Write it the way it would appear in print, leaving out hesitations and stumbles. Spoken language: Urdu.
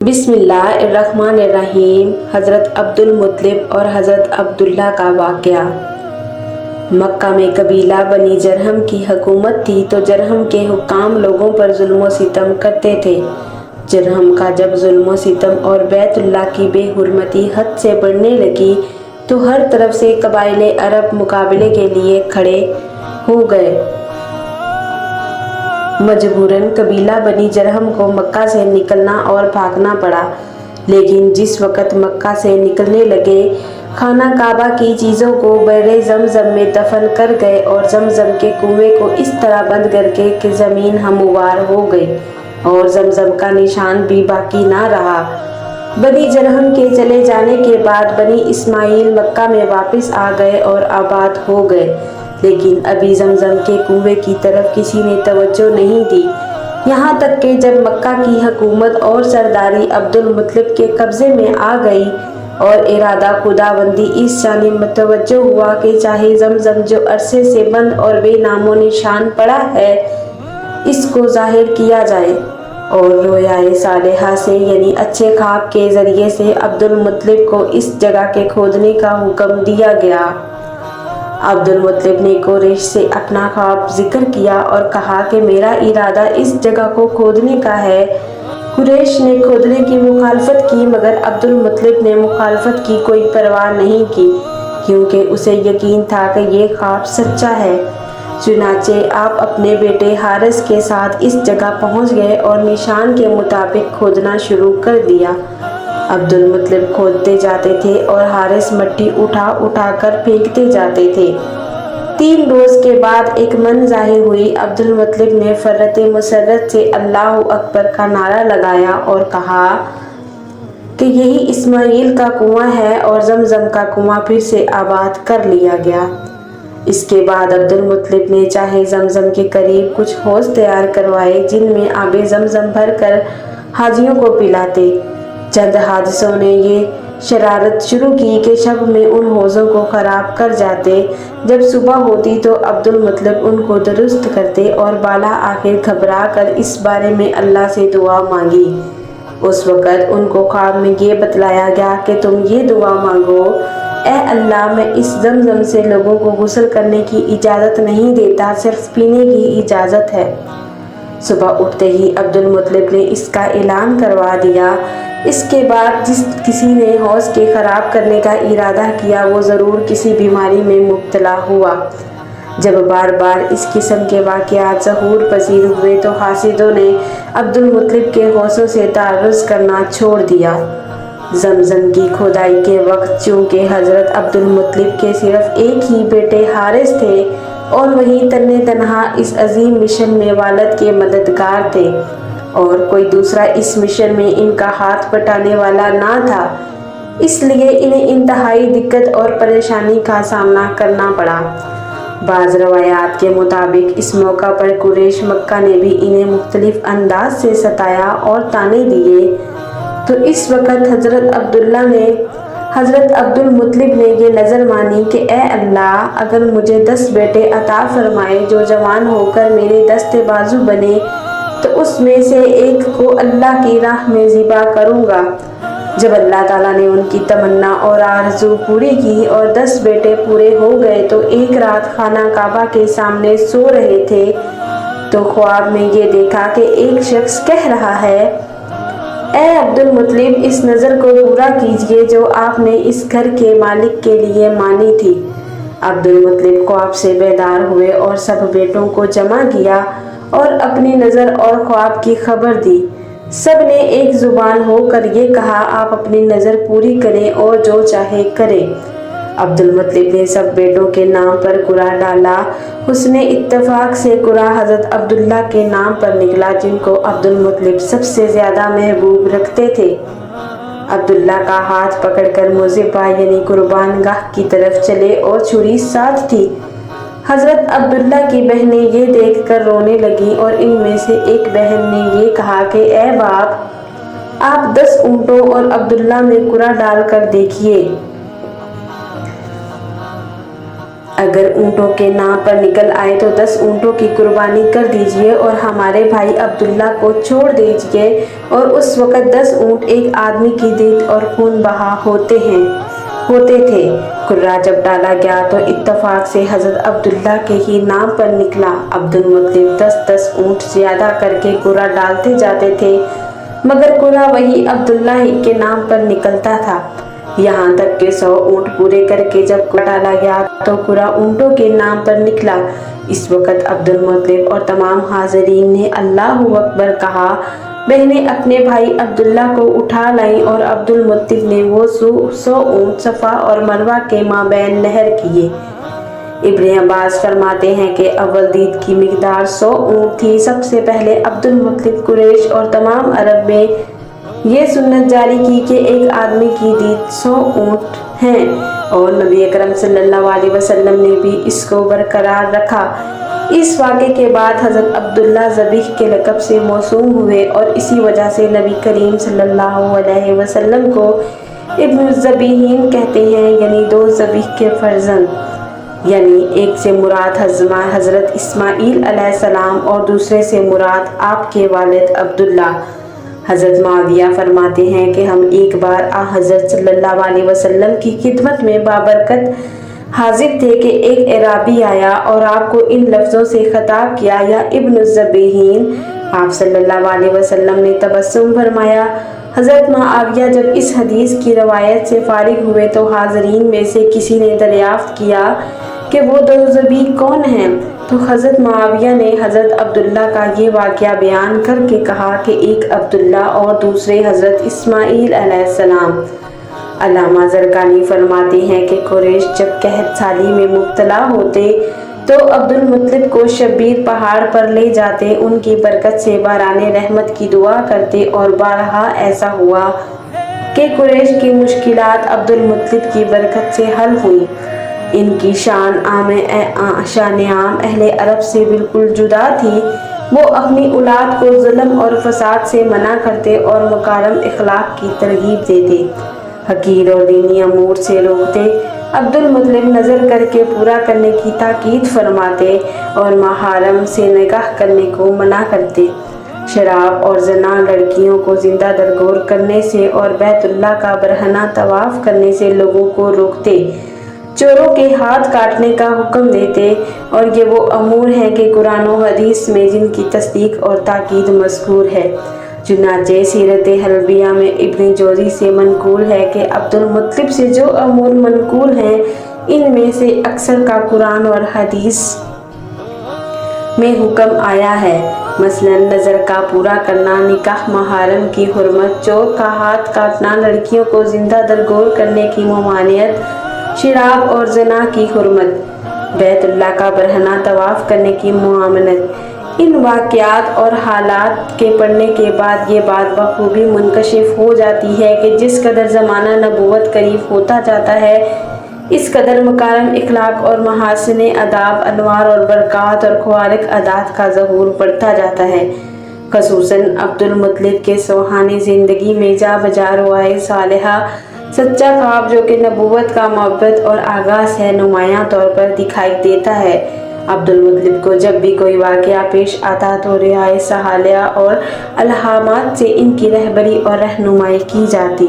بسم اللہ الرحمن الرحیم۔ حضرت عبدالمطلب اور حضرت عبداللہ کا واقعہ۔ مکہ میں قبیلہ بنی جرہم کی حکومت تھی تو جرہم کے حکام لوگوں پر ظلم و ستم کرتے تھے۔ جرہم کا جب ظلم و ستم اور بیت اللہ کی بے حرمتی حد سے بڑھنے لگی تو ہر طرف سے قبائل عرب مقابلے کے لیے کھڑے ہو گئے۔ مجبوراً قبیلہ بنی جرہم کو مکہ سے نکلنا اور بھاگنا پڑا، لیکن جس وقت مکہ سے نکلنے لگے خانہ کعبہ کی چیزوں کو بئر زمزم میں دفن کر گئے اور زمزم کے کنویں کو اس طرح بند کر کے کہ زمین ہموار ہو گئی اور زمزم کا نشان بھی باقی نہ رہا۔ بنی جرہم کے چلے جانے کے بعد بنی اسماعیل مکہ میں واپس آ گئے اور آباد ہو گئے، لیکن ابھی زمزم کے کنویں کی طرف کسی نے توجہ نہیں دی، یہاں تک کہ جب مکہ کی حکومت اور سرداری عبدالمطلب کے قبضے میں آ گئی اور ارادہ خداوندی اس جانب متوجہ ہوا کہ چاہے زمزم جو عرصے سے بند اور بے نام و نشان پڑا ہے اس کو ظاہر کیا جائے، اور رویائے صالحہ سے یعنی اچھے خواب کے ذریعے سے عبدالمطلب کو اس جگہ کے کھودنے کا حکم دیا گیا۔ عبدالمطلب نے قریش سے اپنا خواب ذکر کیا اور کہا کہ میرا ارادہ اس جگہ کو کھودنے کا ہے۔ قریش نے کھودنے کی مخالفت کی، مگر عبدالمطلب نے مخالفت کی کوئی پرواہ نہیں کی، کیونکہ اسے یقین تھا کہ یہ خواب سچا ہے۔ چنانچہ آپ اپنے بیٹے حارث کے ساتھ اس جگہ پہنچ گئے اور نشان کے مطابق کھودنا شروع کر دیا۔ عبدالمطلب کھودتے جاتے تھے اور حارث مٹی اٹھا اٹھا کر پھینکتے جاتے تھے۔ 3 روز کے بعد ایک من ظاہر ہوئی۔ عبدالمطلب نے فرت مسرت سے اللہ اکبر کا نعرہ لگایا اور کہا کہ یہی اسماعیل کا کنواں ہے، اور زمزم کا کنواں پھر سے آباد کر لیا گیا۔ اس کے بعد عبدالمطلب نے چاہے زمزم کے قریب کچھ حوض تیار کروائے جن میں آب زمزم بھر کر حاجیوں کو پلاتے۔ چند حادثوں نے یہ شرارت شروع کی کہ شب میں ان حوضوں کو خراب کر جاتے، جب صبح ہوتی تو عبدالمطلب ان کو درست کرتے اور بالا آخر گھبرا کر اس بارے میں اللہ سے دعا مانگی۔ اس وقت ان کو خواب میں یہ بتلایا گیا کہ تم یہ دعا مانگو، اے اللہ میں اس زمزم سے لوگوں کو غسل کرنے کی اجازت نہیں دیتا، صرف پینے کی اجازت ہے۔ صبح اٹھتے ہی عبدالمطلب نے اس کا اعلان کروا دیا۔ اس کے بعد جس کسی نے حوض کے خراب کرنے کا ارادہ کیا وہ ضرور کسی بیماری میں مبتلا ہوا۔ جب بار بار اس قسم کے واقعات ظہور پذیر ہوئے تو حاسدوں نے عبدالمطلب کے حوضوں سے تعرض کرنا چھوڑ دیا۔ زمزم کی کھودائی کے وقت چونکہ حضرت عبدالمطلب کے صرف ایک ہی بیٹے حارث تھے اور وہی تنہا اس عظیم مشن میں والد کے مددگار تھے، اور کوئی دوسرا اس مشن میں ان کا ہاتھ بٹانے والا نہ تھا، اس لیے انہیں انتہائی دقت اور پریشانی کا سامنا کرنا پڑا۔ بعض روایات کے مطابق اس موقع پر قریش مکہ نے بھی انہیں مختلف انداز سے ستایا اور طعنے دیے، تو اس وقت حضرت عبدالمطلب نے یہ نظر مانی کہ اے اللہ، اگر مجھے 10 بیٹے عطا فرمائے جو جوان ہو کر میرے دست بازو بنے تو اس میں سے ایک کو اللہ کی راہ میں ذبح کروں گا۔ جب اللہ تعالیٰ نے ان کی تمنا اور آرزو پوری کی اور 10 بیٹے پورے ہو گئے تو ایک رات خانہ کعبہ کے سامنے سو رہے تھے تو خواب میں یہ دیکھا کہ ایک شخص کہہ رہا ہے، اے عبدالمطلب، اس نظر کو پورا کیجئے جو آپ نے اس گھر کے مالک کے لیے مانی تھی۔ عبدالمطلب خواب سے بیدار ہوئے اور سب بیٹوں کو جمع کیا اور اپنی نظر اور خواب کی خبر دی۔ سب نے ایک زبان ہو کر یہ کہا، آپ اپنی نظر پوری کریں اور جو چاہے کریں۔ عبدالمطلب نے سب بیٹوں کے نام پر قرعہ ڈالا۔ حسن اتفاق سے قرعہ حضرت عبداللہ کے نام پر نکلا، جن کو عبدالمطلب سب سے زیادہ محبوب رکھتے تھے۔ عبداللہ کا ہاتھ پکڑ کر مذبح یعنی قربان گاہ کی طرف چلے اور چھری ساتھ تھی۔ حضرت عبداللہ کی بہنیں یہ دیکھ کر رونے لگیں اور ان میں سے ایک بہن نے یہ کہا کہ اے باپ، آپ 10 اونٹوں اور عبداللہ میں قرعہ ڈال کر دیکھیے۔ اگر اونٹوں کے نام پر نکل آئے تو 10 اونٹوں کی قربانی کر دیجئے اور ہمارے بھائی عبداللہ کو چھوڑ دیجئے۔ اور اس وقت 10 اونٹ ایک آدمی کی دیت اور خون بہا ہوتے تھے۔ قرعہ جب ڈالا گیا تو اتفاق سے حضرت عبداللہ کے ہی نام پر نکلا۔ عبدالمطلب 10 اونٹ زیادہ کر کے قرعہ ڈالتے جاتے تھے مگر قرعہ وہی عبداللہ ہی کے نام پر نکلتا تھا، یہاں تک کہ 100 اونٹ پورے کر کے جب قرعہ ڈالا گیا تو قرعہ اونٹوں کے نام پر نکلا۔ اس وقت عبدالمطلب اور تمام حاضرین نے اللہ اکبر کہا۔ بہنیں اپنے بھائی عبداللہ کو اٹھا لائیں اور عبدالمطلب نے وہ 100 اونٹ صفا اور مروہ کے مابین نحر کیے۔ ابن عباس فرماتے ہیں کہ اول دیت کی مقدار 100 اونٹ تھی۔ سب سے پہلے عبدالمطلب قریش اور تمام عرب میں یہ سنت جاری کی کہ ایک آدمی کی دیت 100 اونٹ ہیں، اور نبی اکرم صلی اللہ علیہ وسلم نے بھی اس کو برقرار رکھا۔ اس واقعے کے بعد حضرت عبداللہ ذبیح کے لقب سے موسوم ہوئے اور اسی وجہ سے نبی کریم صلی اللہ علیہ وسلم کو ابن الذبیحین کہتے ہیں، یعنی 2 ذبیح کے فرزند، یعنی ایک سے مراد حضرت اسماعیل علیہ السلام اور دوسرے سے مراد آپ کے والد عبداللہ۔ حضرت معاویہ فرماتے ہیں کہ ہم ایک بار حضرت صلی اللہ علیہ وسلم کی خدمت میں بابرکت حاضر تھے کہ ایک اعرابی آیا اور آپ کو ان لفظوں سے خطاب کیا، یا ابن الذبیحین۔ آپ صلی اللہ علیہ وسلم نے تبسم فرمایا۔ حضرت معاویہ جب اس حدیث کی روایت سے فارغ ہوئے تو حاضرین میں سے کسی نے دریافت کیا کہ وہ 2 ذبیح کون ہیں؟ تو حضرت معاویہ نے حضرت عبداللہ کا یہ واقعہ بیان کر کے کہا کہ ایک عبداللہ اور دوسرے حضرت اسماعیل علیہ السلام۔ علامہ زرقانی فرماتے ہیں کہ قریش جب قحط سالی میں مبتلا ہوتے تو عبدالمطلب کو شبیر پہاڑ پر لے جاتے، ان کی برکت سے باران رحمت کی دعا کرتے، اور بارہا ایسا ہوا کہ قریش کی مشکلات عبدالمطلب کی برکت سے حل ہوئی۔ ان کی شان عام اہل عرب سے بالکل جدا تھی۔ وہ اپنی اولاد کو ظلم اور فساد سے منع کرتے اور مکارم اخلاق کی ترغیب دیتے، حقیر اور دینی امور سے روکتے۔ عبدالمطلب نظر کر کے پورا کرنے کی تاکید فرماتے اور محارم سے نکاح کرنے کو منع کرتے، شراب اور زنا، لڑکیوں کو زندہ درگور کرنے سے اور بیت اللہ کا برہنہ طواف کرنے سے لوگوں کو روکتے، چوروں کے ہاتھ کاٹنے کا حکم دیتے، اور یہ وہ امور ہیں کہ قرآن و حدیث میں جن کی تصدیق اور تاکید مذکور ہے۔ چنانچہ سیرت حلبیہ میں ابن جوزی سے منقول ہے کہ عبدالمطلب سے جو امور منقول ہیں ان میں سے اکثر کا قرآن اور حدیث میں حکم آیا ہے، مثلا نظر کا پورا کرنا، نکاح، محارم کی حرمت، چور کا ہاتھ کاٹنا، لڑکیوں کو زندہ درگور کرنے کی ممانعت، شراب اور زنا کی حرمت، بیت اللہ کا برہنہ طواف کرنے کی ممانعت۔ ان واقعات اور حالات کے پڑھنے کے بعد یہ بات بخوبی منکشف ہو جاتی ہے کہ جس قدر زمانہ نبوت قریب ہوتا جاتا ہے اس قدر مکارم اخلاق اور محاسن آداب، انوار اور برکات اور خوارق عادات کا ظہور بڑھتا جاتا ہے۔ خصوصاً عبدالمطلب کے سوہانی زندگی میں جا بجا رؤیا صالحہ، سچا خواب جو کہ نبوت کا موبت اور آغاز ہے، نمایاں طور پر دکھائی دیتا ہے۔ عبدالمطلب کو جب بھی کوئی واقعہ پیش آتا تو رؤیا صالحہ اور الہامات سے ان کی رہبری اور رہنمائی کی جاتی۔